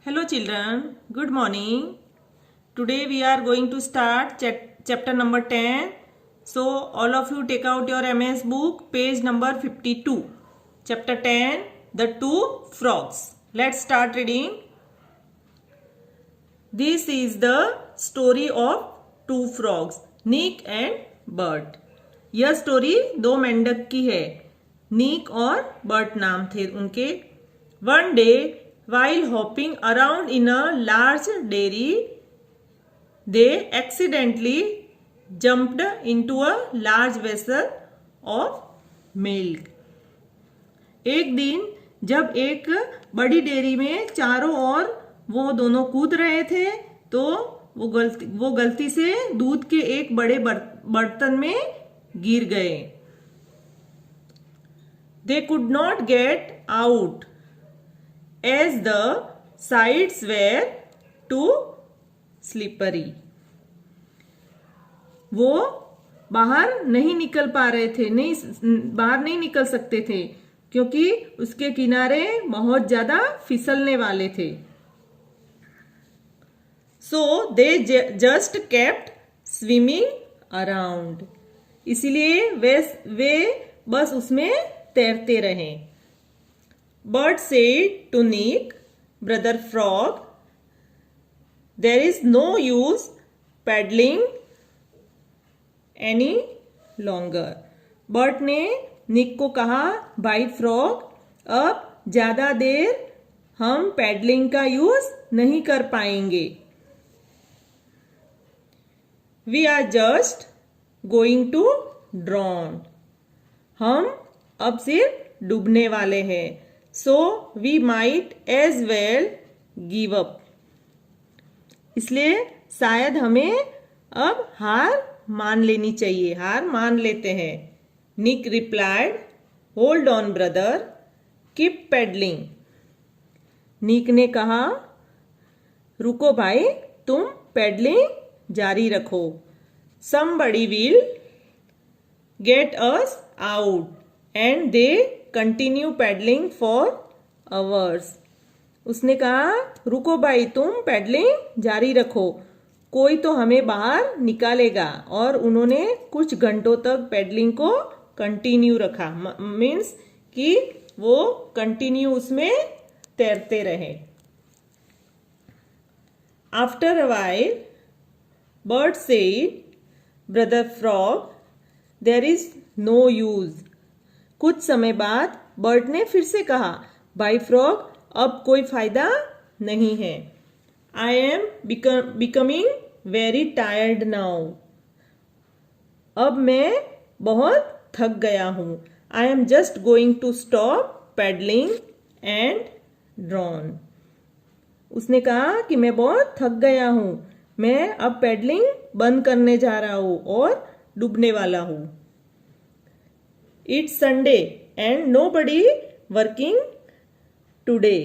Hello children, good morning. Today we are going to start chapter number 10. So all of you take out your MS book, page number 52. Chapter 10, The Two Frogs. Let's start reading. This is the story of two frogs, Nick and Bert. यह story दो मेंढक की है. निक और Burt नाम थे उनके. One day, while hopping around in a large dairy, they accidentally jumped into a large vessel of milk. एक दिन जब एक बड़ी डेयरी में चारों ओर वो दोनों कूद रहे थे तो वो गलती से दूध के एक बड़े बर्तन में गिर गए. They could not get out as the sides were too slippery. वो बाहर नहीं निकल पा रहे थे, बाहर नहीं निकल सकते थे क्योंकि उसके किनारे बहुत ज्यादा फिसलने वाले थे. So they just kept swimming around. इसलिए वे बस उसमें तैरते रहे. Bert said to Nick, brother frog, there is no use paddling any longer. Bert ने निक को कहा, भाई फ्रॉग, अब ज्यादा देर हम पैडलिंग का यूज नहीं कर पाएंगे. We are just going to drown. हम अब सिर्फ डूबने वाले हैं. So we might as well give up. इसलिए शायद हमें अब हार मान लेनी चाहिए. हार मान लेते हैं. Nick replied, hold on brother, keep paddling. निक ने कहा, रुको भाई, तुम पैडलिंग जारी रखो. Somebody will get us out. And they continue paddling for hours. उसने कहा, रुको भाई, तुम पैडलिंग जारी रखो, कोई तो हमें बाहर निकालेगा. और उन्होंने कुछ घंटों तक पैडलिंग को कंटिन्यू रखा. मीन्स कि वो कंटिन्यू उसमें तैरते रहे. After a while Bert said, brother frog, there is no use. कुछ समय बाद बर्ट ने फिर से कहा, भाई फ्रॉग, अब कोई फायदा नहीं है. I am becoming very tired now. अब मैं बहुत थक गया हूं. I am just going to stop paddling and drown. उसने कहा कि मैं बहुत थक गया हूं, मैं अब पैडलिंग बंद करने जा रहा हूं और डूबने वाला हूं. It's Sunday and nobody working today.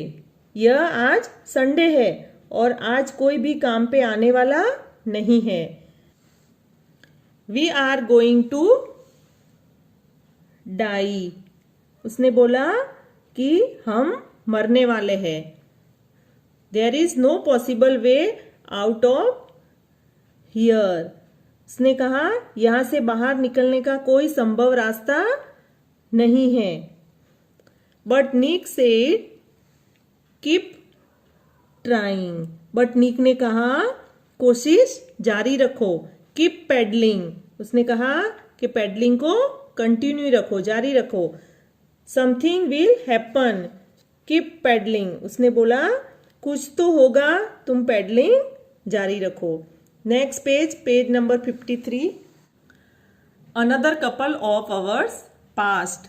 यह आज संडे है और आज कोई भी काम पे आने वाला नहीं है. We are going to die. उसने बोला कि हम मरने वाले हैं. There is no possible way out of here. उसने कहा, यहां से बाहर निकलने का कोई संभव रास्ता नहीं है. But Nick said, keep trying. But Nick ने कहा, कोशिश जारी रखो. Keep paddling. उसने कहा कि पैडलिंग को कंटिन्यू रखो, जारी रखो. Something will happen, keep paddling. उसने बोला, कुछ तो होगा, तुम पैडलिंग जारी रखो. Next page number 53. Another couple of hours past.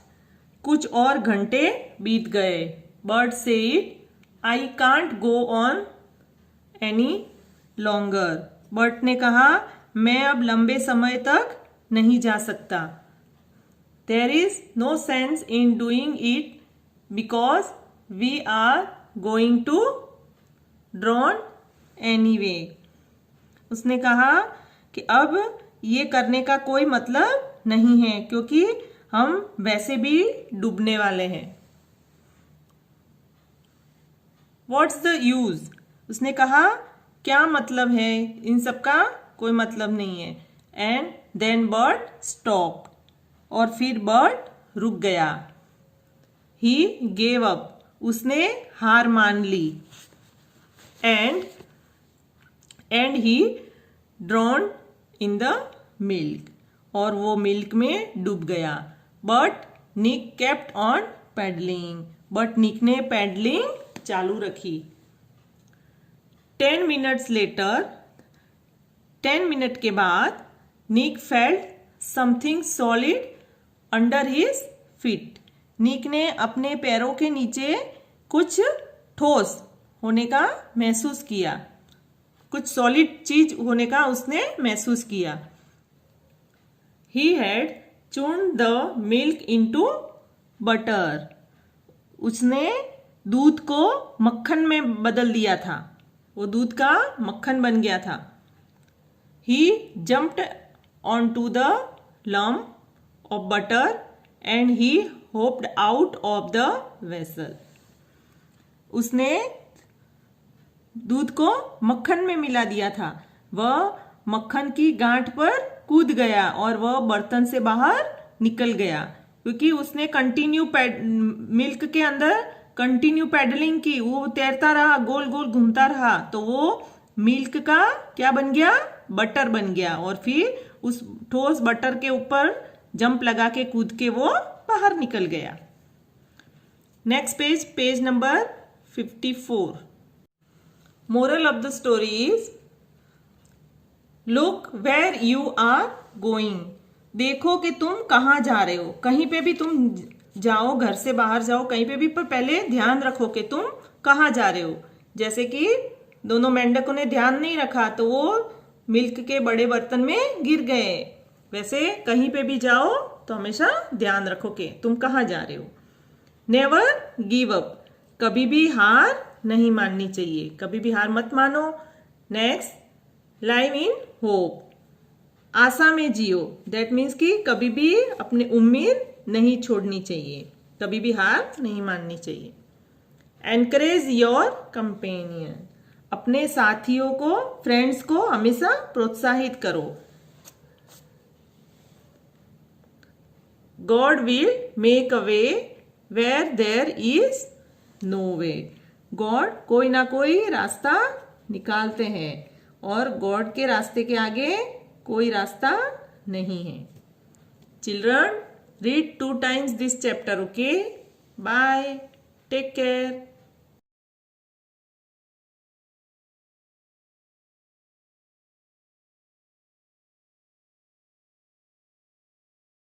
कुछ और घंटे बीत गए. Burt said, I can't go on any longer. Burt ने कहा, मैं अब लंबे समय तक नहीं जा सकता. There is no sense in doing it because we are going to drown anyway. उसने कहा कि अब ये करने का कोई मतलब नहीं है क्योंकि हम वैसे भी डूबने वाले हैं. What's the use? उसने कहा क्या मतलब है, इन सब का कोई मतलब नहीं है। एंड देन बर्ड स्टॉप, और फिर बर्ड रुक गया। ही गेव अप, उसने हार मान ली। And he drowned in the milk, और वो मिल्क में डूब गया। But Nick kept on paddling, but Nick ने पैडलिंग चालू रखी। 10 मिनट्स लेटर, 10 मिनट के बाद Nick felt something solid under his feet. Nick ने अपने पैरों के नीचे कुछ ठोस होने का महसूस किया, कुछ सॉलिड चीज होने का उसने महसूस किया। He had churned the milk into butter, उसने दूध को मक्खन में बदल दिया था, वो दूध का मक्खन बन गया था। He jumped onto the lump of butter and he hopped out of the vessel, उसने दूध को मक्खन में मिला दिया था, वह मक्खन की गांठ पर कूद गया और वह बर्तन से बाहर निकल गया, क्योंकि उसने कंटिन्यू मिल्क के अंदर कंटिन्यू पैडलिंग की, वो तैरता रहा, गोल गोल घूमता रहा, तो वो मिल्क का क्या बन गया, बटर बन गया, और फिर उस ठोस बटर के ऊपर जंप लगा के कूद के वो बाहर निकल गया। Next page, page number 54। Moral of the story is look where you are going, देखो कि तुम कहाँ जा रहे हो। कहीं पे भी तुम जाओ, घर से बाहर जाओ, कहीं पे भी, पर पहले ध्यान रखो कि तुम कहाँ जा रहे हो। जैसे कि दोनों मेंढकों ने ध्यान नहीं रखा तो वो मिल्क के बड़े बर्तन में गिर गए। वैसे कहीं पे भी जाओ तो हमेशा ध्यान रखो कि तुम कहाँ जा रहे हो। नेवर गिव अप, कभी भी हार नहीं माननी चाहिए, कभी भी हार मत मानो। नेक्स्ट, लाइव इन होप, आशा में जियो, दैट मीन्स कि कभी भी अपनी उम्मीद नहीं छोड़नी चाहिए, कभी भी हार नहीं माननी चाहिए। एनकरेज योर कंपेनियन, अपने साथियों को, फ्रेंड्स को हमेशा प्रोत्साहित करो। God will make a way where there is no way, God कोई ना कोई रास्ता निकालते हैं और गॉड के रास्ते के आगे कोई रास्ता नहीं है। Children, read 2 times this chapter, okay? Bye. Take care.